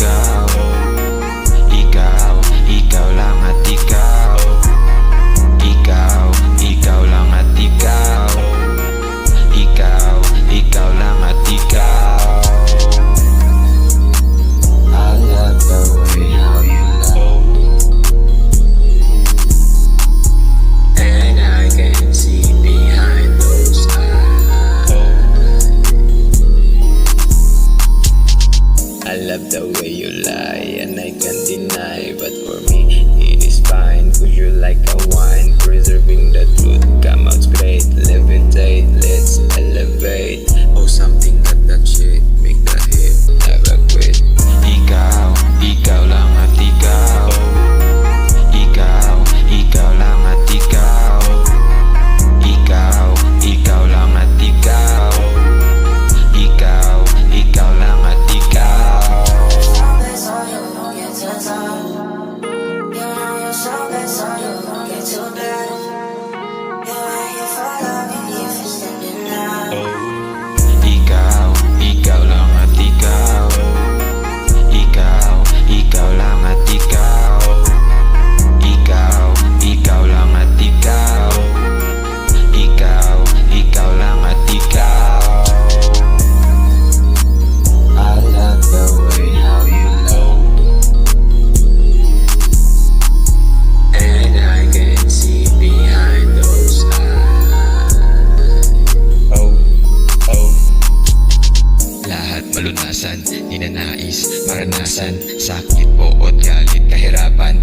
ikaw. Ikaw, ikaw lang at ikaw. Ikaw, ikaw lang at ikaw. Ikaw, ikaw lang at ikaw. I love the way how you love, and I can see behind those eyes. I love the way you lie, and I can't deny. But for me, it is fine, 'cause you're like a wine, preserving the truth. Come out straight, levitate, let's elevate. Oh, something got that shit, make the hit, never quit. Ikaw, ikaw lang at ikaw. Ikaw, ikaw lang at ikaw. Ikaw, ikaw lang at ikaw. Ikaw, ikaw lang at ikaw. Ikaw, ikaw lang at ikaw. Ikaw, ikaw lang at ikaw. Ikaw, ikaw lang at ikaw. Ikaw, ikaw lang at ikaw. I love the way how you love, and I can see behind those eyes. Lahat malunasan, ninanais, maranasan, sakit, poot, galit, kahirapan.